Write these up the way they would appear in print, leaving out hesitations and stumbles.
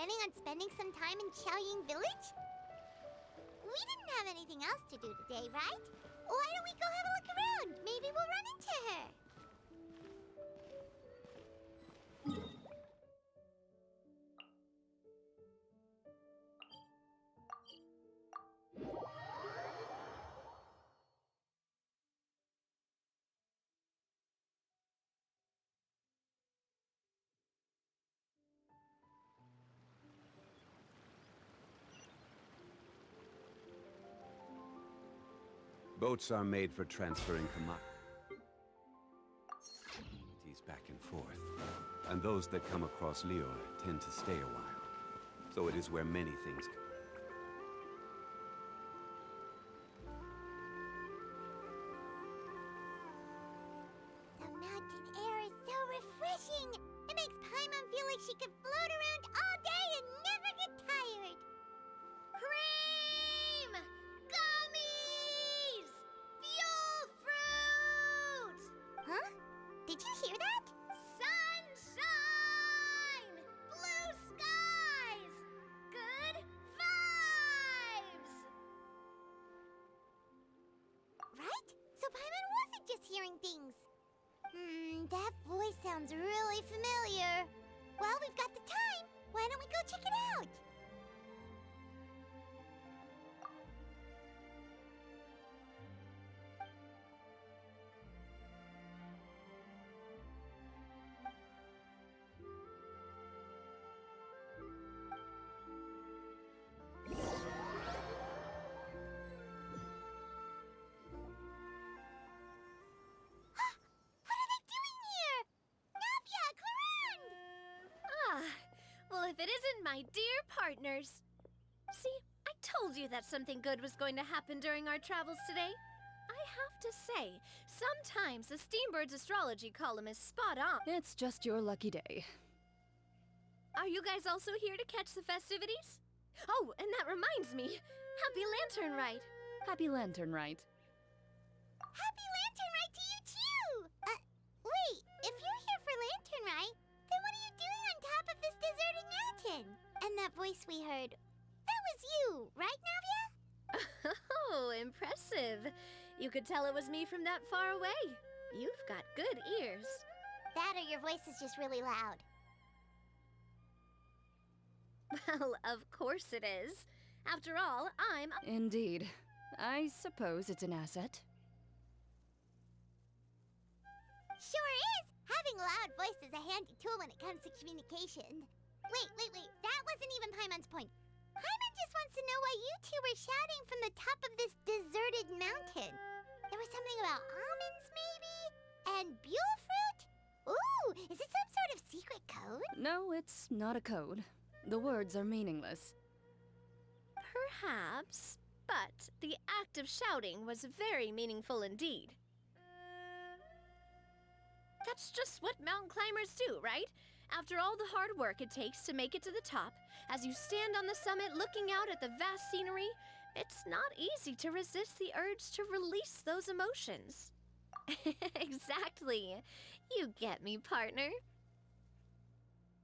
planning on spending some time in Xiaoying Village? We didn't have anything else to do today, right? Why don't we go have a look around? Maybe we'll run into her. Boats are made for transferring commodities back and forth. And those that come across Lior tend to stay a while. So it is where many things come. The mountain air is so refreshing! It makes Paimon feel like she could float around all day and never get tired! Cream! Gummies! Fuel fruit! Huh? Did you hear that? Sunshine! Blue skies! Good vibes! Right? So Paimon wasn't just hearing things. That voice sounds really familiar. Well, we've got the time. Why don't we go check it out? Well, if it isn't my dear partners. See, I told you that something good was going to happen during our travels today. I have to say, sometimes the Steambird's astrology column is spot on. It's just your lucky day. Are you guys also here to catch the festivities? Oh, and that reminds me. Happy Lantern Rite. Happy Lantern Rite. Happy Lantern Rite to you too! Wait, if you're here for Lantern Rite, then what are you doing on top of this deserted mountain? And that voice we heard, that was you, right, Navia? Oh, impressive. You could tell it was me from that far away. You've got good ears. That or your voice is just really loud. Well, of course it is. After all, I'm... Indeed. I suppose it's an asset. Sure is! Having a loud voice is a handy tool when it comes to communication. Wait, that wasn't even Paimon's point. Paimon just wants to know why you two were shouting from the top of this deserted mountain. There was something about almonds, maybe? And buell fruit? Ooh, is it some sort of secret code? No, it's not a code. The words are meaningless. Perhaps, but the act of shouting was very meaningful indeed. That's just what mountain climbers do, right? After all the hard work it takes to make it to the top, as you stand on the summit looking out at the vast scenery, it's not easy to resist the urge to release those emotions. Exactly. You get me, partner.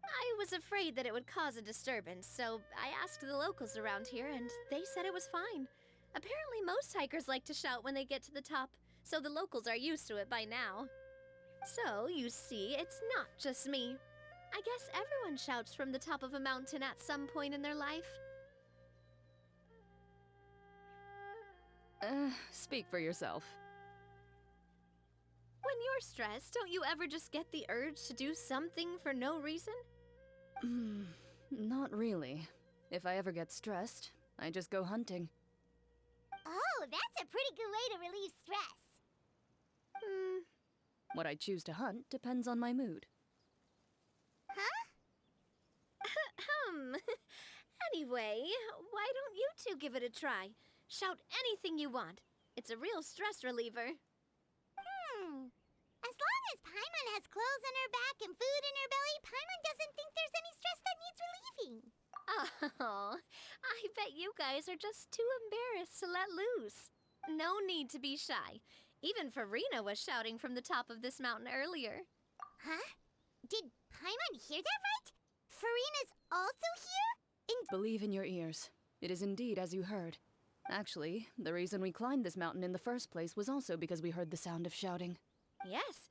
I was afraid that it would cause a disturbance, so I asked the locals around here, and they said it was fine. Apparently most hikers like to shout when they get to the top, so the locals are used to it by now. So, you see, it's not just me. I guess everyone shouts from the top of a mountain at some point in their life. Speak for yourself. When you're stressed, don't you ever just get the urge to do something for no reason? Not really. If I ever get stressed, I just go hunting. Oh, that's a pretty good way to relieve stress. What I choose to hunt depends on my mood. Huh? Anyway, why don't you two give it a try? Shout anything you want. It's a real stress reliever. As long as Paimon has clothes on her back and food in her belly, Paimon doesn't think there's any stress that needs relieving. Oh, I bet you guys are just too embarrassed to let loose. No need to be shy. Even Farina was shouting from the top of this mountain earlier. Huh? Did Paimon hear that right? Farina's also here? Believe in your ears. It is indeed as you heard. Actually, the reason we climbed this mountain in the first place was also because we heard the sound of shouting. Yes,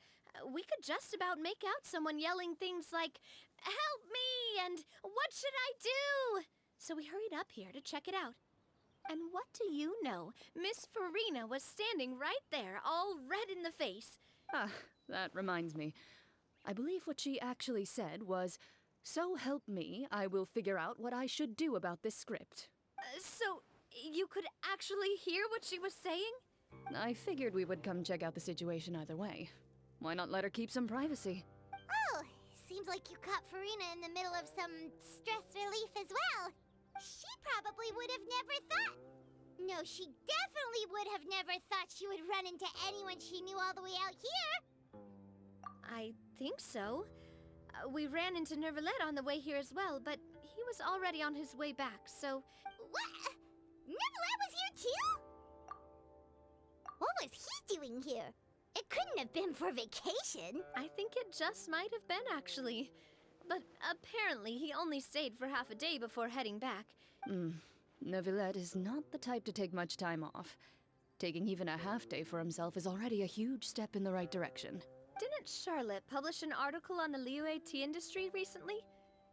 we could just about make out someone yelling things like, "Help me!" and "What should I do?" So we hurried up here to check it out. And what do you know? Miss Farina was standing right there, all red in the face. Ah, that reminds me. I believe what she actually said was, "So help me, I will figure out what I should do about this script." So you could actually hear what she was saying? I figured we would come check out the situation either way. Why not let her keep some privacy? Oh, seems like you caught Farina in the middle of some stress relief as well. She probably would have never thought. No, she definitely would have never thought she would run into anyone she knew all the way out here. I think so. We ran into Nervalet on the way here as well, but he was already on his way back, so... What? Nervalet was here too? What was he doing here? It couldn't have been for vacation. I think it just might have been, actually. But apparently he only stayed for half a day before heading back. Neuvillette is not the type to take much time off. Taking even a half day for himself is already a huge step in the right direction. Didn't Charlotte publish an article on the Liyue tea industry recently?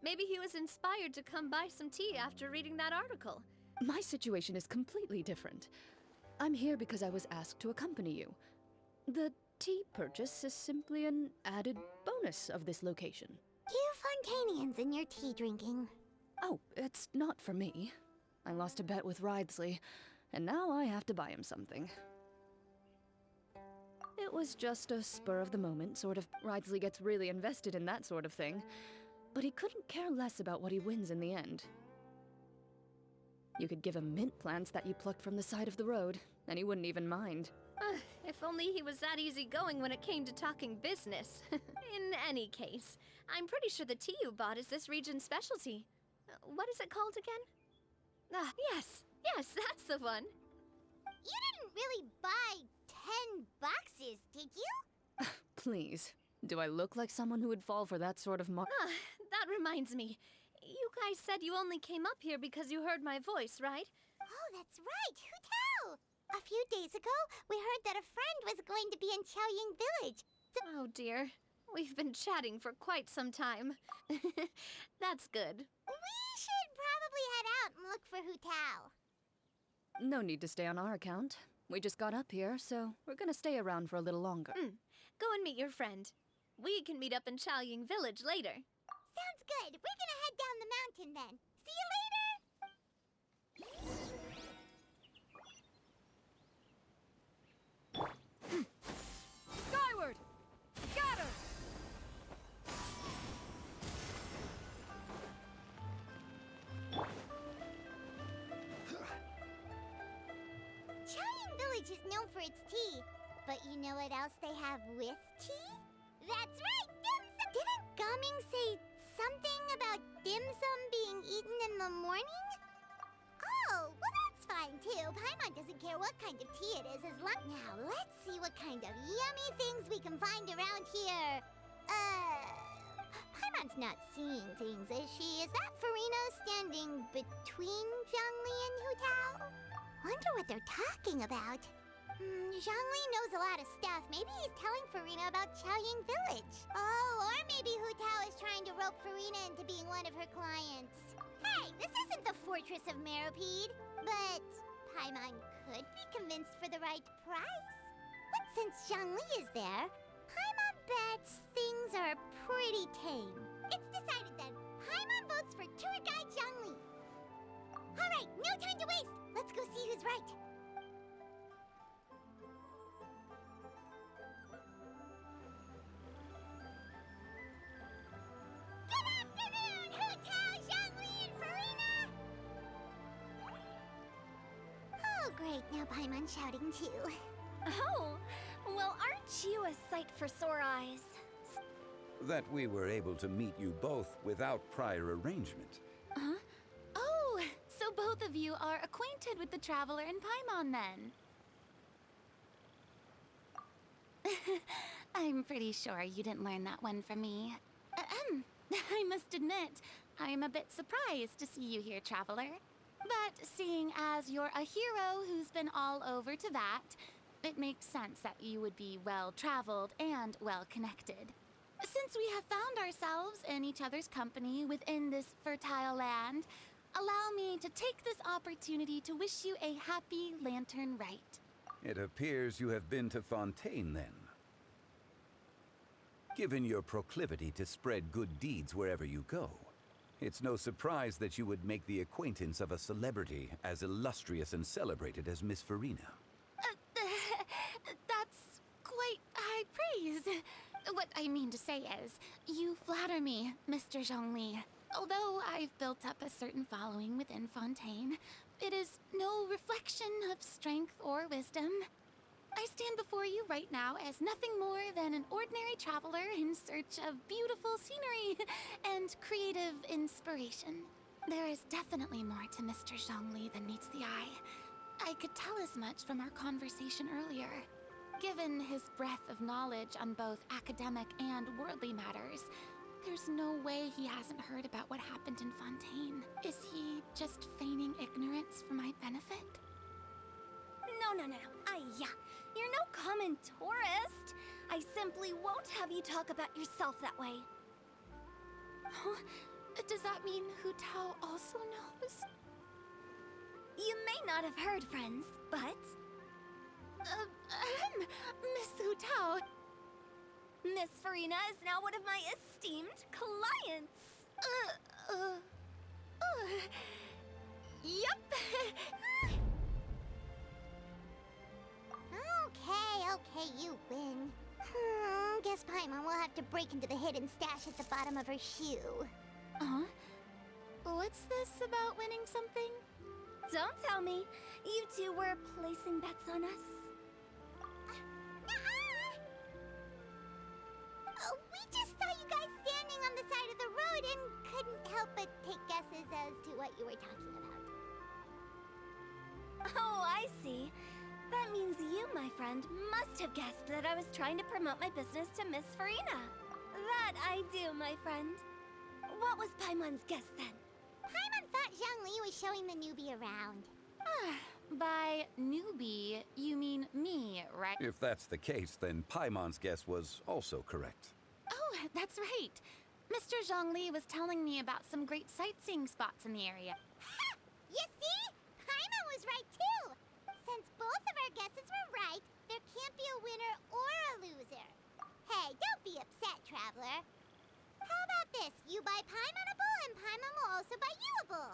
Maybe he was inspired to come buy some tea after reading that article. My situation is completely different. I'm here because I was asked to accompany you. The tea purchase is simply an added bonus of this location. You Fontanians and your tea drinking. Oh, it's not for me. I lost a bet with Wriothesley, and now I have to buy him something. It was just a spur of the moment, sort of. Wriothesley gets really invested in that sort of thing, but he couldn't care less about what he wins in the end. You could give him mint plants that you plucked from the side of the road, and he wouldn't even mind. If only he was that easygoing when it came to talking business. In any case, I'm pretty sure the tea you bought is this region's specialty. What is it called again? Yes, that's the one. You didn't really buy 10 boxes, did you? Please, do I look like someone who would fall for that sort of That reminds me. You guys said you only came up here because you heard my voice, right? Oh, that's right. Who tell? A few days ago, we heard that a friend was going to be in Chaoying Village. Oh dear. We've been chatting for quite some time. That's good. We should probably head out and look for Hu Tao. No need to stay on our account. We just got up here, so we're gonna stay around for a little longer. Go and meet your friend. We can meet up in Chaoying Village later. Sounds good. We're gonna head down the mountain then. See you later! Skyward! Scatter! Chaoying Village is known for its tea, but you know what else they have with tea? That's right, dim sum! Didn't Gaming say something about dim sum being eaten in the morning? Oh, well that's fine too. Paimon doesn't care what kind of tea it is as long... Now, let's see what kind of yummy things we can find around here. Paimon's not seeing things, is she? Is that Farina standing between Zhongli and Hu Tao? Wonder what they're talking about. Zhongli knows a lot of stuff. Maybe he's telling Farina about Chaoying Village. Oh, or maybe Hu Tao is trying to rope Farina into being one of her clients. Hey, this isn't the Fortress of Meropede. But Paimon could be convinced for the right price. But since Zhongli is there, Paimon bets things are pretty tame. It's decided then. Paimon votes for tour guide Zhongli. All right, no time to waste. Let's go see who's right. Good afternoon, Hu Tao, Zhongli, and Farina! Oh, great. Now Paimon's shouting too. Oh, well, aren't you a sight for sore eyes? That we were able to meet you both without prior arrangement. Huh? Oh, so both of you are acquainted with the Traveler and Paimon, then? I'm pretty sure you didn't learn that one from me. I must admit, I'm a bit surprised to see you here, traveler. But seeing as you're a hero who's been all over to that, it makes sense that you would be well-traveled and well-connected. Since we have found ourselves in each other's company within this fertile land, allow me to take this opportunity to wish you a happy lantern rite. It appears you have been to Fontaine, then. Given your proclivity to spread good deeds wherever you go, it's no surprise that you would make the acquaintance of a celebrity as illustrious and celebrated as Miss Farina. That's quite high praise. What I mean to say is, you flatter me, Mr. Zhongli. Although I've built up a certain following within Fontaine, it is no reflection of strength or wisdom. I stand before you right now as nothing more than an ordinary traveler in search of beautiful scenery and creative inspiration. There is definitely more to Mr. Zhongli than meets the eye. I could tell as much from our conversation earlier. Given his breadth of knowledge on both academic and worldly matters, there's no way he hasn't heard about what happened in Fontaine. Is he just feigning ignorance for my benefit? No. You're no common tourist. I simply won't have you talk about yourself that way. Huh? Does that mean Hu Tao also knows? You may not have heard, friends, but... Miss Hu Tao. Miss Farina is now one of my esteemed clients. Yep. Okay, you win. Guess Paimon will have to break into the hidden stash at the bottom of her shoe. Huh? What's this about winning something? Don't tell me. You two were placing bets on us. We just saw you guys standing on the side of the road and couldn't help but take guesses as to what you were talking about. Oh, I see. That means you, my friend, must have guessed that I was trying to promote my business to Miss Farina. That I do, my friend. What was Paimon's guess then? Paimon thought Zhongli was showing the newbie around. By newbie, you mean me, right? If that's the case, then Paimon's guess was also correct. Oh, that's right. Mr. Zhongli was telling me about some great sightseeing spots in the area. Ha! You see? Paimon was right too! Since both of our guesses were right, there can't be a winner or a loser. Hey, don't be upset, traveler. How about this? You buy Paimon a bowl and Paimon will also buy you a bowl.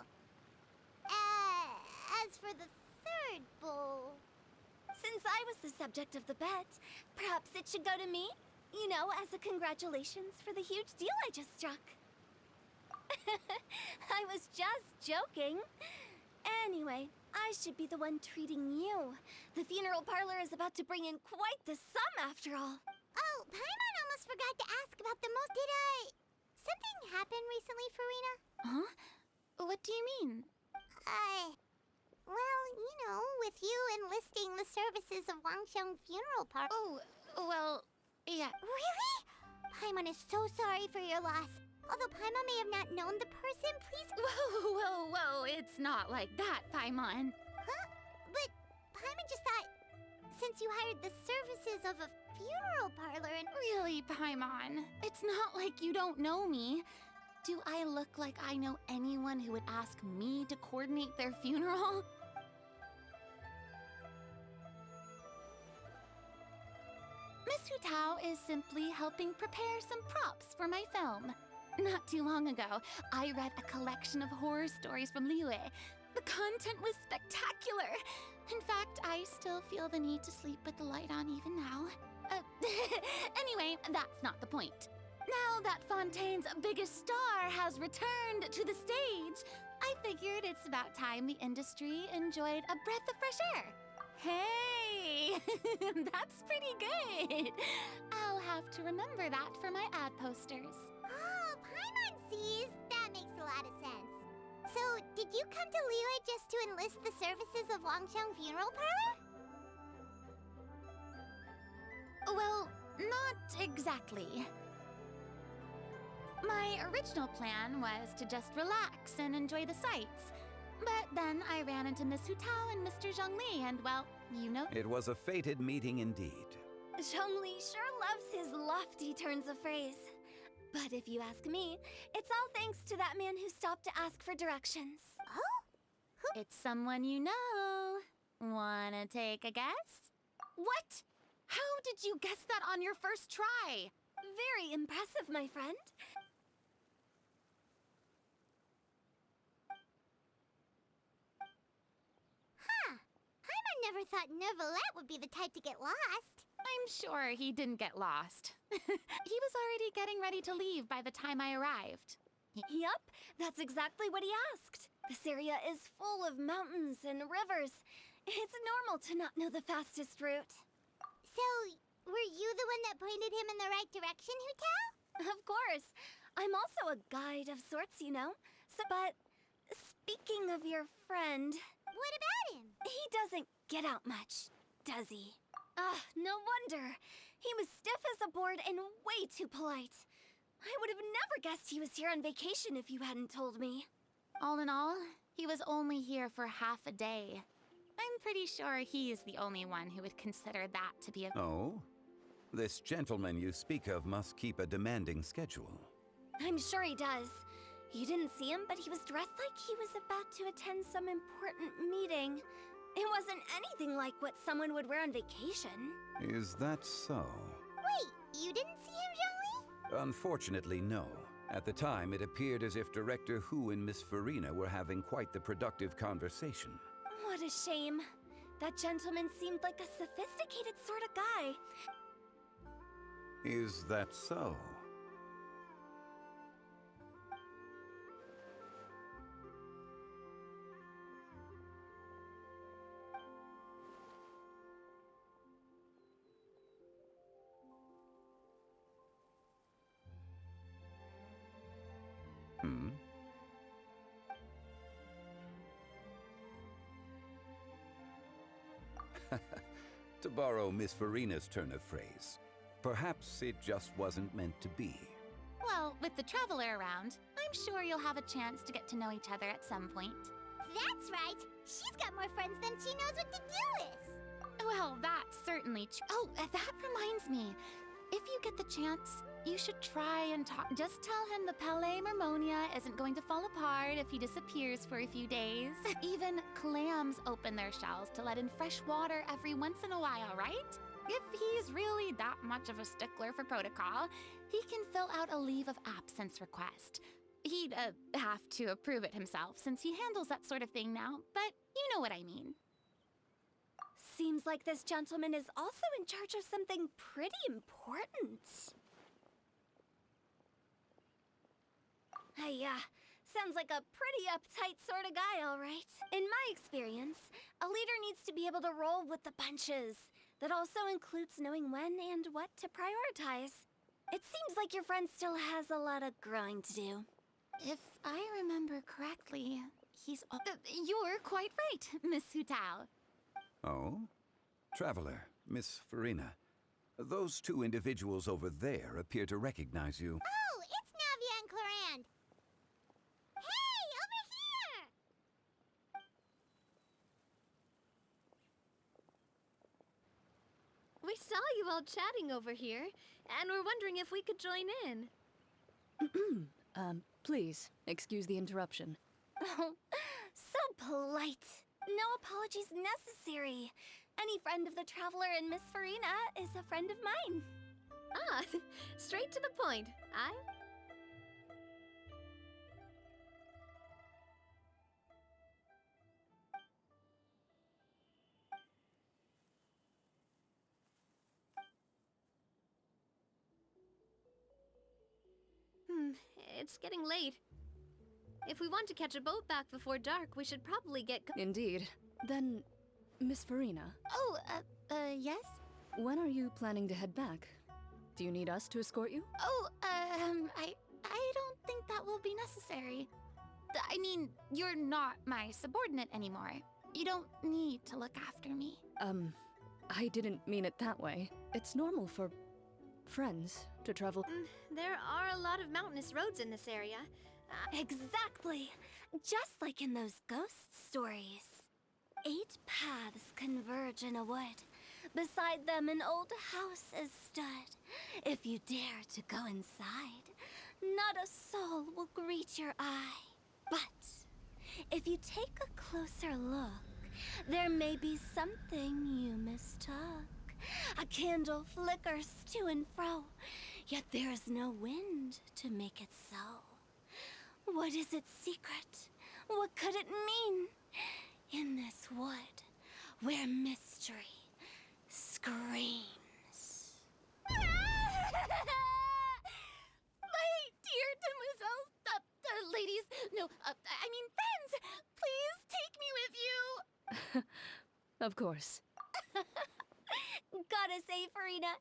As for the third bowl... Since I was the subject of the bet, perhaps it should go to me? You know, as a congratulations for the huge deal I just struck. I was just joking. Anyway, I should be the one treating you. The funeral parlor is about to bring in quite the sum after all. Oh, Paimon almost forgot to ask about the most... Did, something happen recently, Farina? Huh? What do you mean? Well, you know, with you enlisting the services of Wangxiang funeral parlor... Oh, well, yeah. Really? Paimon is so sorry for your loss. Although Paimon may have not known the person, please... Whoa, it's not like that, Paimon. Huh? But Paimon just thought... Since you hired the services of a funeral parlor and... Really, Paimon, it's not like you don't know me. Do I look like I know anyone who would ask me to coordinate their funeral? Miss Hu Tao is simply helping prepare some props for my film. Not too long ago, I read a collection of horror stories from Liyue. The content was spectacular. In fact, I still feel the need to sleep with the light on even now. Anyway, that's not the point. Now that Fontaine's biggest star has returned to the stage, I figured it's about time the industry enjoyed a breath of fresh air. Hey, that's pretty good. I'll have to remember that for my ad posters. Oh, Paimon sees. That makes a lot of sense. So, did you come to Liyue just to enlist the services of Wangxiang funeral parlor? Well, not exactly. My original plan was to just relax and enjoy the sights. But then I ran into Miss Hu Tao and Mr. Zhongli, and well, you know. It was a fated meeting indeed. Zhongli sure loves his lofty turns of phrase. But if you ask me, it's all thanks to that man who stopped to ask for directions. Oh? It's someone you know. Wanna take a guess? What? How did you guess that on your first try? Very impressive, my friend. Huh. Paimon never thought Neuvillette would be the type to get lost. I'm sure he didn't get lost. He was already getting ready to leave by the time I arrived. Yup, that's exactly what he asked. This area is full of mountains and rivers. It's normal to not know the fastest route. So, were you the one that pointed him in the right direction, Hu Tao? Of course. I'm also a guide of sorts, you know. But speaking of your friend... What about him? He doesn't get out much, does he? No wonder. He was stiff as a board and way too polite. I would have never guessed he was here on vacation if you hadn't told me. All in all, he was only here for half a day. I'm pretty sure he's the only one who would consider that to be a... Oh? This gentleman you speak of must keep a demanding schedule. I'm sure he does. You didn't see him, but he was dressed like he was about to attend some important meeting. It wasn't anything like what someone would wear on vacation. Is that so? Wait, you didn't see him, Zhongli? Unfortunately, no. At the time, it appeared as if Director Hu and Miss Farina were having quite the productive conversation. What a shame. That gentleman seemed like a sophisticated sort of guy. Is that so? To borrow Miss Farina's turn of phrase, perhaps it just wasn't meant to be. Well, with the traveler around, I'm sure you'll have a chance to get to know each other at some point. That's right. She's got more friends than she knows what to do with. Well, that's certainly true. Oh, that reminds me. If you get the chance, you should try and talk. Just tell him the Palais Mermonia isn't going to fall apart if he disappears for a few days. Even clams open their shells to let in fresh water every once in a while, right? If he's really that much of a stickler for protocol, he can fill out a leave of absence request. He'd have to approve it himself since he handles that sort of thing now, but you know what I mean. Seems like this gentleman is also in charge of something pretty important. Sounds like a pretty uptight sort of guy, all right. In my experience, a leader needs to be able to roll with the punches. That also includes knowing when and what to prioritize. It seems like your friend still has a lot of growing to do. If I remember correctly, he's... you're quite right, Miss Hu Tao. Oh? Traveler, Miss Farina. Those two individuals over there appear to recognize you. Oh, it's Navia and Clarand. Hey, over here! We saw you all chatting over here, and we're wondering if we could join in. Please, excuse the interruption. Oh, so polite. No apologies necessary. Any friend of the Traveler and Miss Farina is a friend of mine. Ah, straight to the point. It's getting late. If we want to catch a boat back before dark, we should probably get Indeed. Then, Miss Farina, Oh, yes? when are you planning to head back? Do you need us to escort you? Oh, I don't think that will be necessary. I mean, you're not my subordinate anymore. You don't need to look after me. I didn't mean it that way. It's normal friends to travel. There are a lot of mountainous roads in this area. Exactly. Just like in those ghost stories. 8 paths converge in a wood. Beside them an old house is stood. If you dare to go inside, not a soul will greet your eye. But if you take a closer look, there may be something you mistook. A candle flickers to and fro, yet there is no wind to make it so. What is its secret? What could it mean? In this wood, where mystery screams. My dear demoiselles, ladies, no, I mean friends, please take me with you. Of course. Gotta say, Farina,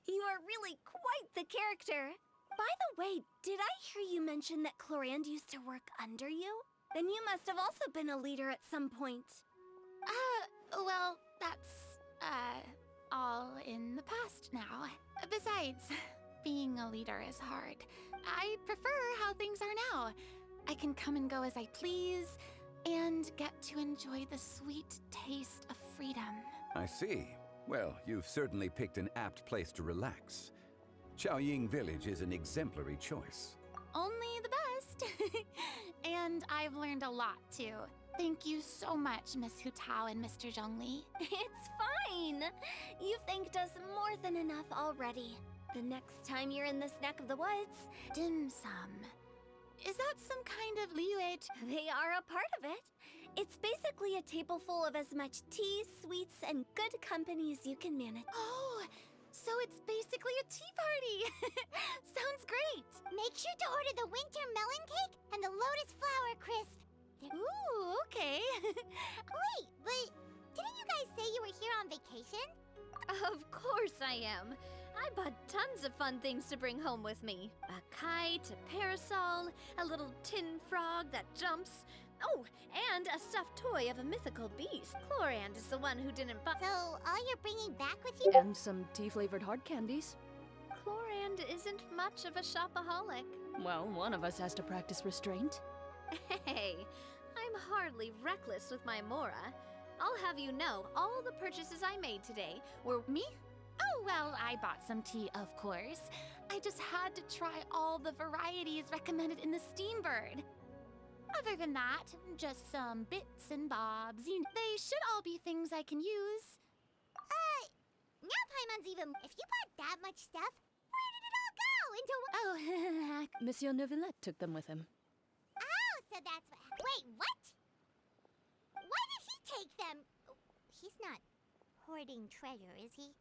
you are really quite the character. By the way, did I hear you mention that Clorand used to work under you? Then you must have also been a leader at some point. Well, that's, all in the past now. Besides, being a leader is hard. I prefer how things are now. I can come and go as I please, and get to enjoy the sweet taste of freedom. I see. Well, you've certainly picked an apt place to relax. Chaoying Village is an exemplary choice. Only the best. And I've learned a lot, too. Thank you so much, Miss Hutao and Mr. Zhongli. It's fine. You've thanked us more than enough already. The next time you're in this neck of the woods, Dim sum. Is that some kind of liuet? they are a part of it. It's basically a table full of as much tea, sweets, and good company as you can manage. Oh, so it's basically a tea party. Sounds great. Make sure to order the winter melon cake and the lotus flower crisp. Ooh, okay. Wait, but didn't you guys say you were here on vacation? Of course I am. I bought tons of fun things to bring home with me. A kite, a parasol, a little tin frog that jumps. Oh, and a stuffed toy of a mythical beast. Clorand is the one who didn't buy. So all you're bringing back with you? And some tea-flavored hard candies. Clorand isn't much of a shopaholic. Well, one of us has to practice restraint. Hey, I'm hardly reckless with my Mora. I'll have you know, all the purchases I made today were Me? Oh, well, I bought some tea, of course. I just had to try all the varieties recommended in the Steambird. Other than that, just some bits and bobs. They should all be things I can use. Now Paimon's even. If you bought that much stuff, where did it all go? Into Oh, Monsieur Neuvillette took them with him. Oh, so that's what. Wait, what? Why did he take them? He's not hoarding treasure, is he?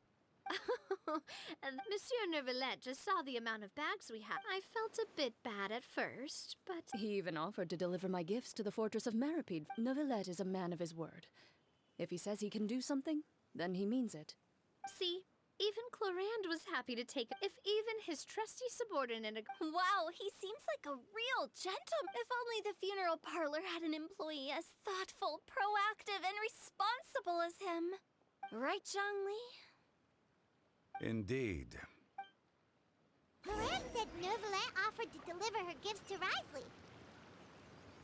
Monsieur Neuvillette just saw the amount of bags we had. I felt a bit bad at first, but He even offered to deliver my gifts to the fortress of Meropriade. Neuvillette is a man of his word. If he says he can do something, then he means it. see, even Clorand was happy to take it. If even his trusty subordinate Wow, he seems like a real gentleman. If only the funeral parlor had an employee as thoughtful, proactive, and responsible as him. Right, Zhongli? Indeed. Clorand said Neuvillette offered to deliver her gifts to Risley.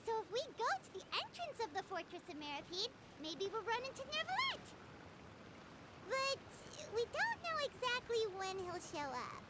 So if we go to the entrance of the Fortress of Meropriade, maybe we'll run into Neuvillette. But we don't know exactly when he'll show up.